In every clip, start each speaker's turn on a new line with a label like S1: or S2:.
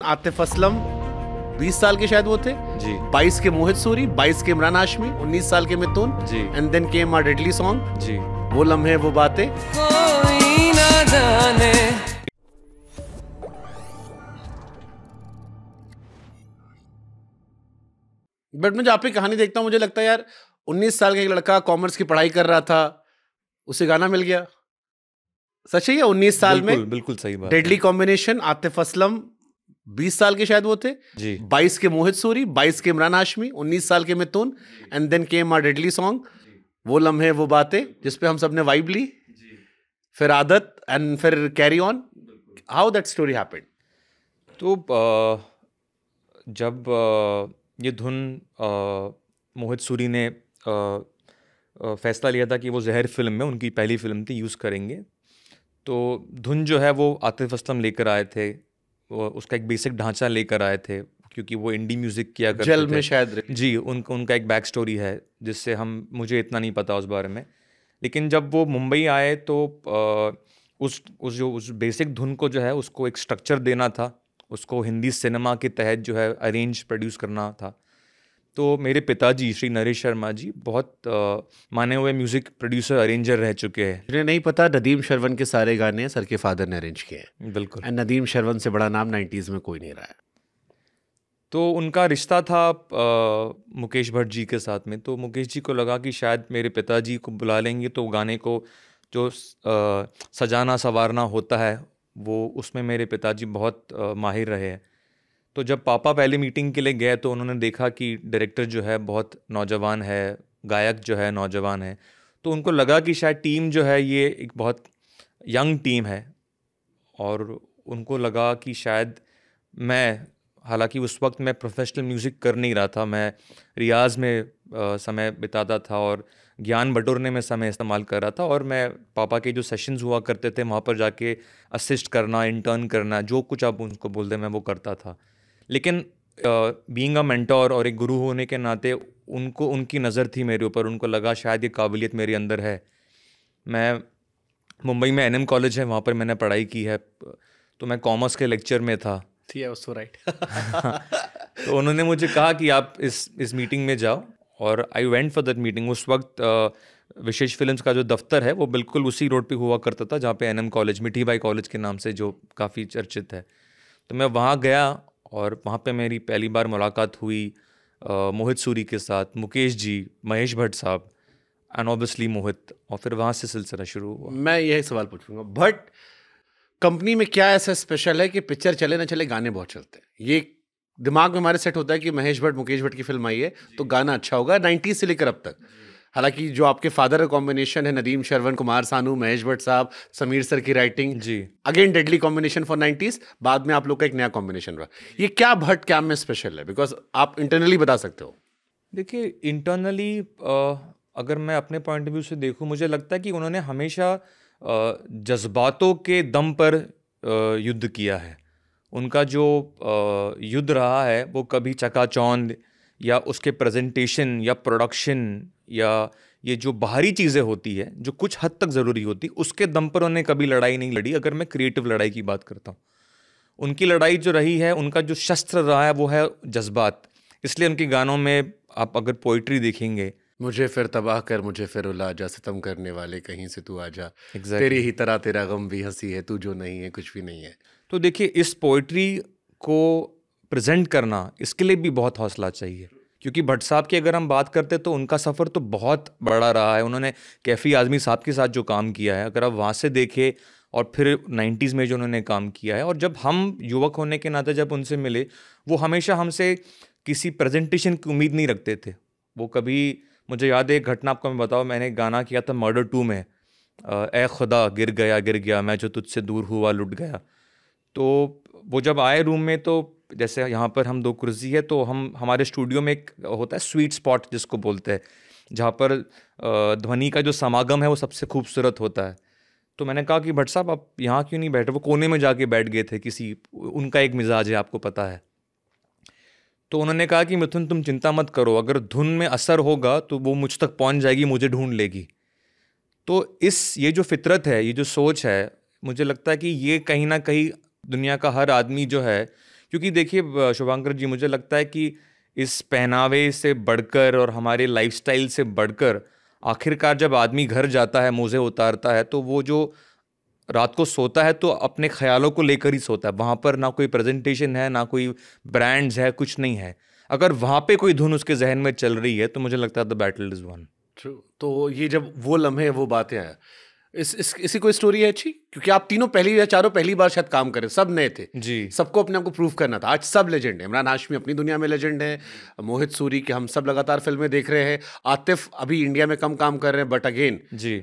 S1: आतिफ असलम 20 साल के शायद वो थे
S2: जी
S1: 22 के मोहित सूरी, 22 के इमरान हाशमी, 19 साल के Mithun
S2: ji
S1: and then came our deadly song
S2: जी
S1: वो लम्हे वो बातें।
S3: कोई ना जाने।
S1: बट मैं जो आप ही कहानी देखता हूँ मुझे लगता है यार 19 साल का एक लड़का कॉमर्स की पढ़ाई कर रहा था, उसे गाना मिल गया। सच है ये 19 साल
S2: बिल्कुल
S1: में
S2: बिल्कुल सही बात है।
S1: Deadly combination. आतिफ असलम 20 साल के शायद वो थे
S2: जी
S1: 22 के मोहित सूरी, 22 के इमरान हाशमी, 19 साल के Mithun and then came our deadly song वो लम्हे वो बातें जिसपे हम सब ने वाइब ली, फिर आदत एंड फिर carry on. How that story happened?
S2: तो जब ये धुन मोहित सूरी ने फैसला लिया था कि वो जहर फिल्म में, उनकी पहली फिल्म थी, यूज़ करेंगे, तो धुन जो है वो आतिफ असलम लेकर आए थे, वो उसका एक बेसिक ढांचा लेकर आए थे क्योंकि वो इंडी म्यूज़िक किया करते
S1: जेल
S2: थे।
S1: में शायद
S2: जी उनका एक बैक स्टोरी है जिससे मुझे इतना नहीं पता उस बारे में। लेकिन जब वो मुंबई आए तो उस बेसिक धुन को जो है उसको एक स्ट्रक्चर देना था, उसको हिंदी सिनेमा के तहत जो है अरेंज प्रोड्यूस करना था। तो मेरे पिताजी श्री नरेश शर्मा जी बहुत माने हुए म्यूज़िक प्रोड्यूसर अरेंजर रह चुके हैं।
S1: मुझे नहीं पता नदीम शरवन के सारे गाने सर के फादर ने अरेंज किए हैं
S2: बिल्कुल।
S1: एंड नदीम शरवन से बड़ा नाम 90s में कोई नहीं रहा है।
S2: तो उनका रिश्ता था मुकेश भट्ट जी के साथ में, तो मुकेश जी को लगा कि शायद मेरे पिताजी को बुला लेंगे तो गाने को जो सजाना संवारना होता है वो उसमें मेरे पिताजी बहुत माहिर रहे हैं। तो जब पापा पहले मीटिंग के लिए गए तो उन्होंने देखा कि डायरेक्टर जो है बहुत नौजवान है, गायक जो है नौजवान है, तो उनको लगा कि शायद टीम जो है ये एक बहुत यंग टीम है, और उनको लगा कि शायद मैं, हालांकि उस वक्त मैं प्रोफेशनल म्यूज़िक कर नहीं रहा था, मैं रियाज़ में समय बिताता था और ज्ञान बटोरने में समय इस्तेमाल कर रहा था, और मैं पापा के जो सेशंस हुआ करते थे वहाँ पर जाके असिस्ट करना, इंटर्न करना, जो कुछ आप उनको बोल दें मैं वो करता था। लेकिन बीइंग अ मेंटोर और एक गुरु होने के नाते उनको, उनकी नज़र थी मेरे ऊपर, उनको लगा शायद ये काबिलियत मेरे अंदर है। मैं मुंबई में एनएम कॉलेज है, वहाँ पर मैंने पढ़ाई की है, तो मैं कॉमर्स के लेक्चर में था।
S1: राइट।
S2: तो उन्होंने मुझे कहा कि आप इस मीटिंग में जाओ, और I went for that meeting. उस वक्त विशेष फिल्म्स का जो दफ्तर है वो बिल्कुल उसी रोड पे हुआ करता था जहाँ पे एनएम कॉलेज, मिठी बाई कॉलेज के नाम से जो काफ़ी चर्चित है। तो मैं वहाँ गया और वहाँ पे मेरी पहली बार मुलाकात हुई मोहित सूरी के साथ, मुकेश जी, महेश भट्ट साहब एंड ऑब्वियसली मोहित, और फिर वहाँ से सिलसिला शुरू हुआ।
S1: मैं यही सवाल पूछूंगा, बट कंपनी में क्या ऐसा स्पेशल है कि पिक्चर चले ना चले गाने बहुत चलते हैं? ये दिमाग में हमारे सेट होता है कि महेश भट्ट मुकेश भट्ट की फिल्म आई है तो गाना अच्छा होगा 90s से लेकर अब तक। हालांकि जो आपके फादर का कॉम्बिनेशन है नदीम शरवन, कुमार सानू, महेश भट्ट साहब, समीर सर की राइटिंग,
S2: जी
S1: again deadly combination for 90s, बाद में आप लोग का एक नया कॉम्बिनेशन रहा। ये क्या भट्ट क्या में स्पेशल है? बिकॉज आप इंटरनली बता सकते हो।
S2: देखिए, इंटरनली अगर मैं अपने पॉइंट ऑफ व्यू से देखूं, मुझे लगता है कि उन्होंने हमेशा जज्बातों के दम पर युद्ध किया है। उनका जो युद्ध रहा है वो कभी चकाचौंध या उसके प्रेजेंटेशन या प्रोडक्शन या ये जो बाहरी चीज़ें होती है जो कुछ हद तक ज़रूरी होती, उसके दम पर उन्हें कभी लड़ाई नहीं लड़ी। अगर मैं क्रिएटिव लड़ाई की बात करता हूँ, उनकी लड़ाई जो रही है, उनका जो शस्त्र रहा है वो है जज्बात। इसलिए उनके गानों में आप अगर पोइट्री देखेंगे,
S1: मुझे फिर तबाह कर, मुझे फिर रुला जा, सितम करने वाले कहीं से तू आ जा,
S2: Exactly.
S1: तेरी ही तरह तेरा गम भी हंसी है, तू जो नहीं है कुछ भी नहीं है।
S2: तो देखिए, इस पोइट्री को प्रेजेंट करना, इसके लिए भी बहुत हौसला चाहिए, क्योंकि भट्ट साहब की अगर हम बात करते तो उनका सफ़र तो बहुत बड़ा रहा है। उन्होंने कैफ़ी आज़मी साहब के साथ जो काम किया है, अगर आप वहाँ से देखें, और फिर 90s में जो उन्होंने काम किया है, और जब हम युवक होने के नाते जब उनसे मिले, वो हमेशा हमसे किसी प्रेजेंटेशन की उम्मीद नहीं रखते थे। वो कभी, मुझे याद है एक घटना आपको मैं बताऊँ, मैंने गाना किया था मर्डर 2 में, ए खुदा गिर गया मैं जो तुझसे दूर हुआ लुट गया। तो वो जब आए रूम में, तो जैसे यहाँ पर हम दो कुर्सी है, तो हमारे स्टूडियो में एक होता है स्वीट स्पॉट जिसको बोलते हैं, जहाँ पर ध्वनि का जो समागम है वो सबसे खूबसूरत होता है। तो मैंने कहा कि भट्ट साहब आप यहाँ क्यों नहीं बैठे? वो कोने में जाके बैठ गए थे, उनका एक मिजाज है, आपको पता है। तो उन्होंने कहा कि मिथुन तुम चिंता मत करो, अगर धुन में असर होगा तो वो मुझ तक पहुँच जाएगी, मुझे ढूंढ लेगी। तो ये जो फितरत है, ये जो सोच है, मुझे लगता है कि ये कहीं ना कहीं दुनिया का हर आदमी जो है, क्योंकि देखिए शुभांकर जी, मुझे लगता है कि इस पहनावे से बढ़कर और हमारे लाइफस्टाइल से बढ़कर आखिरकार जब आदमी घर जाता है, मोज़े उतारता है, तो वो जो रात को सोता है तो अपने ख्यालों को लेकर ही सोता है। वहाँ पर ना कोई प्रेजेंटेशन है, ना कोई ब्रांड्स है, कुछ नहीं है। अगर वहाँ पे कोई धुन उसके जहन में चल रही है तो मुझे लगता है the battle is one.
S1: True. तो ये जब वो लम्हे वो बातें आया, इसी कोई स्टोरी है अच्छी, क्योंकि आप तीनों पहली या चारों पहली बार शायद काम करें, सब नए थे
S2: जी।
S1: सबको अपने आप को प्रूव करना था। आज सब लेजेंड है, इमरान हाशमी अपनी दुनिया में लेजेंड है, मोहित सूरी के हम सब लगातार फिल्में देख रहे हैं, आतिफ अभी इंडिया में कम काम कर रहे हैं, बट अगेन
S2: जी।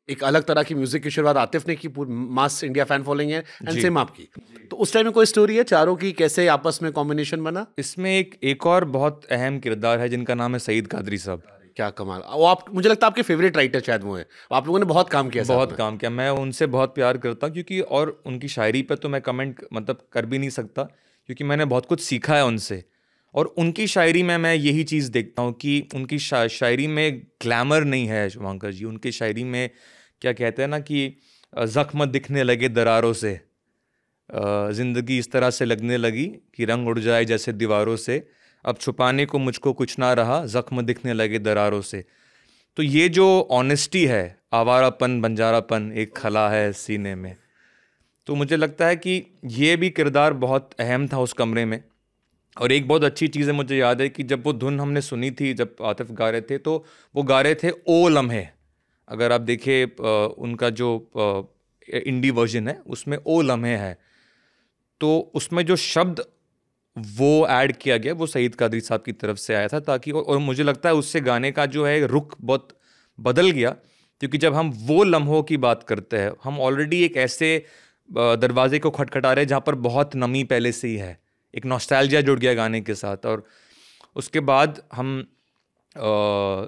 S1: एक अलग तरह की म्यूजिक की शुरुआत आतिफ ने की, पूरी मास इंडिया फैन फॉलोइंग है, एंड
S2: जी।
S1: सेम आपकी। तो उस टाइम में कोई स्टोरी है चारों की, कैसे आपस में कॉम्बिनेशन बना?
S2: इसमें एक और बहुत अहम किरदार है जिनका नाम है सईद कादरी साहब।
S1: क्या कमाल। वो आप, मुझे लगता है आपके फेवरेट राइटर शायद वो है, आप लोगों ने बहुत काम किया साथ
S2: बहुत
S1: में।
S2: काम किया, मैं उनसे बहुत प्यार करता हूँ क्योंकि, और उनकी शायरी पे तो मैं कमेंट मतलब कर भी नहीं सकता क्योंकि मैंने बहुत कुछ सीखा है उनसे। और उनकी शायरी में मैं यही चीज़ देखता हूँ कि उनकी शायरी में ग्लैमर नहीं है शुभांकर जी। उनकी शायरी में क्या कहते हैं ना कि ज़ख्म दिखने लगे दरारों से, ज़िंदगी इस तरह से लगने लगी कि रंग उड़ जाए जैसे दीवारों से, अब छुपाने को मुझको कुछ ना रहा, ज़ख्म दिखने लगे दरारों से। तो ये जो ऑनेस्टी है, आवारापन बंजारापन एक खला है सीने में, तो मुझे लगता है कि ये भी किरदार बहुत अहम था उस कमरे में। और एक बहुत अच्छी चीज़ है, मुझे याद है कि जब वो धुन हमने सुनी थी, जब आतिफ गा रहे थे, तो वो गा रहे थे ओ लम्हे। अगर आप देखें उनका जो इंडी वर्जन है उसमें ओ लम्हे है, तो उसमें जो शब्द वो ऐड किया गया वो सईद कादरी साहब की तरफ से आया था, ताकि और मुझे लगता है उससे गाने का जो है रुख बहुत बदल गया। क्योंकि जब हम वो लम्हों की बात करते हैं, हम ऑलरेडी एक ऐसे दरवाजे को खटखटा रहे हैं जहाँ पर बहुत नमी पहले से ही है, एक नॉस्टैल्जिया जुड़ गया गाने के साथ। और उसके बाद हम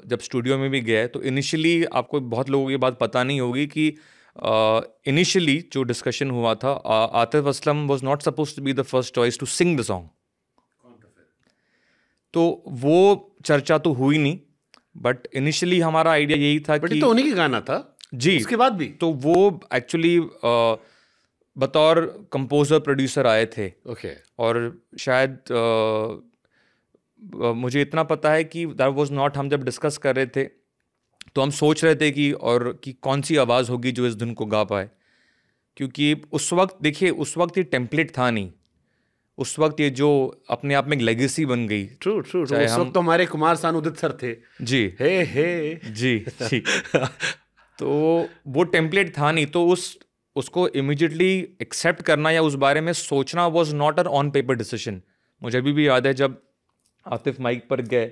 S2: जब स्टूडियो में भी गए तो इनिशियली, आपको बहुत लोगों की बात पता नहीं होगी कि इनिशियली जो डिस्कशन हुआ था, Atif Aslam was not supposed to be the first choice to sing the song. तो वो चर्चा तो हुई नहीं, बट इनिशियली हमारा आइडिया यही था
S1: बट
S2: कि
S1: तो उन्हीं की गाना था
S2: जी,
S1: उसके बाद भी।
S2: तो वो एक्चुअली बतौर कंपोजर प्रोड्यूसर आए थे।
S1: ओके।
S2: और शायद मुझे इतना पता है कि दैट वाज नॉट, हम जब डिस्कस कर रहे थे तो हम सोच रहे थे कि कौन सी आवाज़ होगी जो इस धुन को गा पाए। क्योंकि उस वक्त देखिए, उस वक्त ये टेम्पलेट था नहीं, उस वक्त ये जो अपने आप में एक लेगेसी बन गई।
S1: True true.
S2: चाहे
S1: उस
S2: हम-
S1: वक्त तो हमारे कुमार सानू उदित सर थे।
S2: जी
S1: हे
S2: जी जी। तो वो टेम्पलेट था नहीं, तो उसको इमिजिएटली एक्सेप्ट करना या उस बारे में सोचना was not an on paper decision. मुझे अभी भी याद है जब आतिफ माइक पर गए,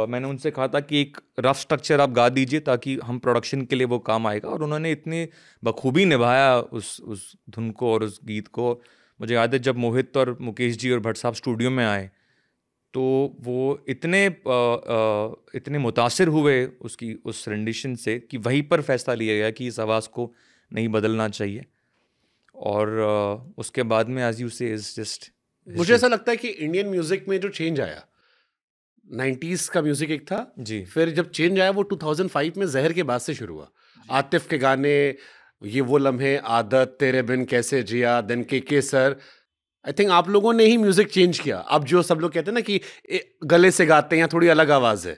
S2: मैंने उनसे कहा था कि एक रफ स्ट्रक्चर आप गा दीजिए ताकि हम प्रोडक्शन के लिए वो काम आएगा। और उन्होंने इतनी बखूबी निभाया उस धुन को और उस गीत को। मुझे याद है जब मोहित और मुकेश जी और भट्ट साहब स्टूडियो में आए तो वो इतने मुतासिर हुए उस रेंडिशन से कि वहीं पर फैसला लिया गया कि इस आवाज़ को नहीं बदलना चाहिए। और उसके बाद में एज यू से इज जस्ट,
S1: मुझे ऐसा लगता है कि इंडियन म्यूजिक में जो चेंज आया, 90s का म्यूजिक एक था
S2: जी
S1: फिर जब चेंज आया वो 2005 में जहर के बाद से शुरू हुआ। आतिफ के गाने, ये वो लम्हे, आदत, तेरे बिन कैसे जिया, देन के सर, आई थिंक आप लोगों ने ही म्यूजिक चेंज किया। अब जो सब लोग कहते हैं ना कि गले से गाते हैं, थोड़ी अलग आवाज है।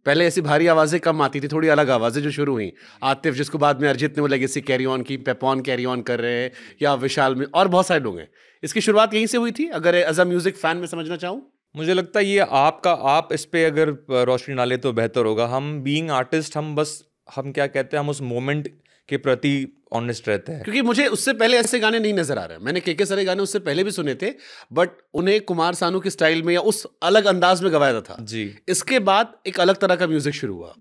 S1: पहले ऐसी भारी आवाजें कम आती थी, थोड़ी अलग आवाजें जो शुरू हुई। आतिफ, जिसको बाद में अरिजीत ने वो लेगेसी कैरी ऑन की, पेपॉन कैरी ऑन कर रहे हैं, या विशाल में और बहुत सारे लोग हैं। इसकी शुरुआत यहीं से हुई थी, अगर एज अ म्यूजिक फैन में समझना चाहूँ।
S2: मुझे लगता है ये आप इस पे अगर रोशनी डाले तो बेहतर होगा। हम बीइंग आर्टिस्ट, हम क्या कहते हैं, हम उस मोमेंट के प्रति ऑनेस्ट रहते हैं।
S1: क्योंकि मुझे उससे पहले ऐसे गाने नहीं नजर आ रहे। मैंने के सारे गाने उससे पहले भी सुने थे, बट उन्हें कुमार सानू के स्टाइल में या उस अलग अंदाज में गवाया था।
S2: जी।
S1: इसके बाद एक अलग तरह का म्यूजिक शुरू हुआ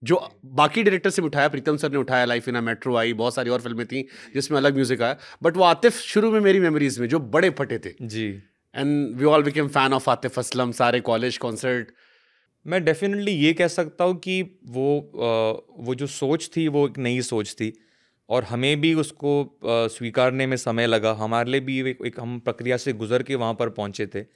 S1: जो बाकी डायरेक्टर से भी उठाया। प्रीतम सर ने उठाया, लाइफ इन अ मेट्रो आई, बहुत सारी और फिल्में थी जिसमें अलग म्यूजिक आया। बट वो आतिफ शुरू में मेरी मेमोरीज में जो बड़े फटे थे,
S2: जी।
S1: And we all became fan of Atif Aslam. सारे कॉलेज कॉन्सर्ट।
S2: मैं डेफिनेटली ये कह सकता हूँ कि वो जो सोच थी वो एक नई सोच थी और हमें भी उसको स्वीकारने में समय लगा। हमारे लिए भी एक हम प्रक्रिया से गुजर के वहाँ पर पहुँचे थे।